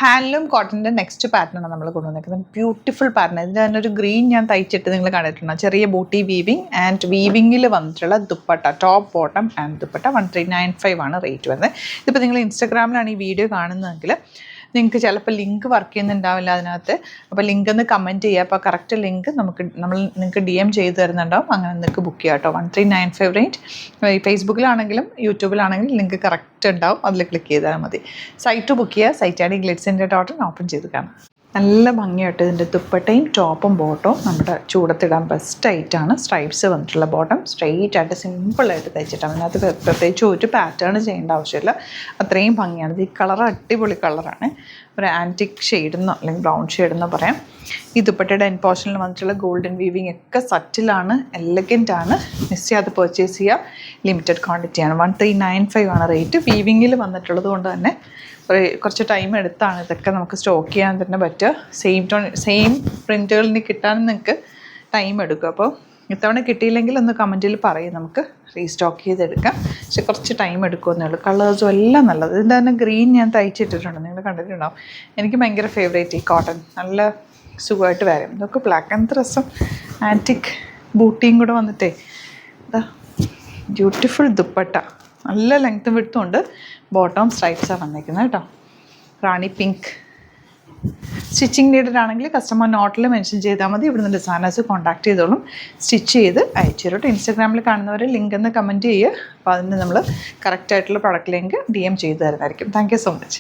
Handloom കോട്ടൻ്റെ next പാറ്റേണാണ് നമ്മൾ കൊണ്ടുവന്നിരിക്കുന്നത്. Beautiful pattern. ഇതിൻ്റെ തന്നെ ഒരു ഗ്രീൻ ഞാൻ തയ്ച്ചിട്ട് നിങ്ങൾ കണ്ടിട്ടുണ്ടോ? ചെറിയ ബൂട്ടി വീവിങ് ആൻഡ് വീവിങ്ങിൽ വന്നിട്ടുള്ള dupatta, top bottom and dupatta 1395 ആണ് റേറ്റ് വരുന്നത്. ഇതിപ്പോൾ നിങ്ങൾ ഇൻസ്റ്റാഗ്രാമിലാണ് ഈ വീഡിയോ കാണുന്നതെങ്കിൽ നിങ്ങൾക്ക് ചിലപ്പോൾ ലിങ്ക് വർക്ക് ചെയ്യുന്നുണ്ടാവില്ല അതിനകത്ത്. അപ്പോൾ ലിങ്ക് ഒന്ന് കമൻറ്റ് ചെയ്യുക. അപ്പോൾ കറക്റ്റ് ലിങ്ക് നിങ്ങൾക്ക് DM ചെയ്ത് തരുന്നുണ്ടാവും. അങ്ങനെ നിങ്ങൾക്ക് ബുക്ക് ചെയ്യാം കേട്ടോ. 1395 റേഞ്ച്. ഫേസ്ബുക്കിലാണെങ്കിലും യൂട്യൂബിലാണെങ്കിലും ലിങ്ക് കറക്റ്റ് ഉണ്ടാവും. അതിൽ ക്ലിക്ക് ചെയ്താൽ മതി. സൈറ്റ് ബുക്ക് ചെയ്യുക. സൈറ്റാണ് ഗ്ലിറ്റ്സിൻ്റെ ഓപ്പൺ ചെയ്ത് കാണാം. നല്ല ഭംഗിയായിട്ട് ഇതിൻ്റെ ദുപ്പട്ടയും ടോപ്പും ബോട്ടവും നമ്മുടെ ചൂടത്തിടാൻ ബെസ്റ്റ് ആയിട്ടാണ്. സ്ട്രൈപ്സ് വന്നിട്ടുള്ള ബോട്ടം സ്ട്രെയിറ്റ് ആയിട്ട് സിമ്പിളായിട്ട് തയ്ച്ചിട്ടാണ്. അതിനകത്ത് പ്രത്യേകിച്ച് ഒരു പാറ്റേൺ ചെയ്യേണ്ട ആവശ്യമില്ല. അത്രയും ഭംഗിയാണ്. ഈ കളർ അടിപൊളി കളറാണ്. ഒരു ആൻറ്റിക് ഷെയ്ഡെന്നോ അല്ലെങ്കിൽ ബ്രൗൺ ഷെയ്ഡെന്നോ പറയാം. ഈ ദുപ്പട്ടയുടെ എൻ പോർഷനിൽ വന്നിട്ടുള്ള ഗോൾഡൻ വീവിങ് ഒക്കെ സറ്റിലാണ്, എലഗൻ്റ് ആണ്. മിസ് ചെയ്യാതെ പർച്ചേസ് ചെയ്യുക. ലിമിറ്റഡ് ക്വാണ്ടിറ്റിയാണ്. 1395 ആണ് റേറ്റ്. വീവിങ്ങിൽ വന്നിട്ടുള്ളത് കൊണ്ട് തന്നെ കുറച്ച് ടൈം എടുത്താണ് ഇതൊക്കെ നമുക്ക് സ്റ്റോക്ക് ചെയ്യാൻ തന്നെ പറ്റുക. സെയിം പ്രിൻറ്റുകളിന് കിട്ടാൻ നിങ്ങൾക്ക് ടൈം എടുക്കും. അപ്പോൾ ഇത്തവണ കിട്ടിയില്ലെങ്കിൽ ഒന്ന് കമൻറ്റിൽ പറയും, നമുക്ക് റീസ്റ്റോക്ക് ചെയ്തെടുക്കാം. പക്ഷെ കുറച്ച് ടൈം എടുക്കുമെന്നേ ഉള്ളൂ. കളേഴ്സും എല്ലാം നല്ലത്. ഇതിൻ്റെ തന്നെ ഗ്രീൻ ഞാൻ തയ്ച്ചിട്ടിട്ടുണ്ട്, നിങ്ങൾ കണ്ടിട്ടുണ്ടാവും. എനിക്ക് ഭയങ്കര ഫേവറേറ്റ് ഈ കോട്ടൺ. നല്ല സുഖമായിട്ട് വരും. ഇതൊക്കെ ബ്ലാക്ക് ആൻഡ് രസം. ആൻറ്റിക് ബൂട്ടിയും കൂടെ വന്നിട്ടേ ബ്യൂട്ടിഫുൾ ദുപ്പട്ട. നല്ല ലെങ്ത്തും വിഡ്ത്തും ഉണ്ട്. ബോട്ടം സ്ട്രൈപ്സാണ് വന്നിരിക്കുന്നത് കേട്ടോ. റാണി പിങ്ക്. സ്റ്റിച്ചിങ് നീഡഡ് ആണെങ്കിൽ കസ്റ്റമർ നോട്ടിൽ മെൻഷൻ ചെയ്താൽ മതി. ഇവിടുന്ന് ഡിസൈനേഴ്സ് കോൺടാക്ട് ചെയ്തോളും. സ്റ്റിച്ച് ചെയ്ത് അയച്ചു തരും. ഇൻസ്റ്റാഗ്രാമിൽ കാണുന്നവർ ലിങ്ക് എന്ന് കമൻറ്റ് ചെയ്യുക. അപ്പോൾ അതിന് നമ്മൾ കറക്റ്റായിട്ടുള്ള പ്രൊഡക്റ്റ് ലിങ്ക് DM ചെയ്ത് തരുന്നതായിരിക്കും. Thank you so much.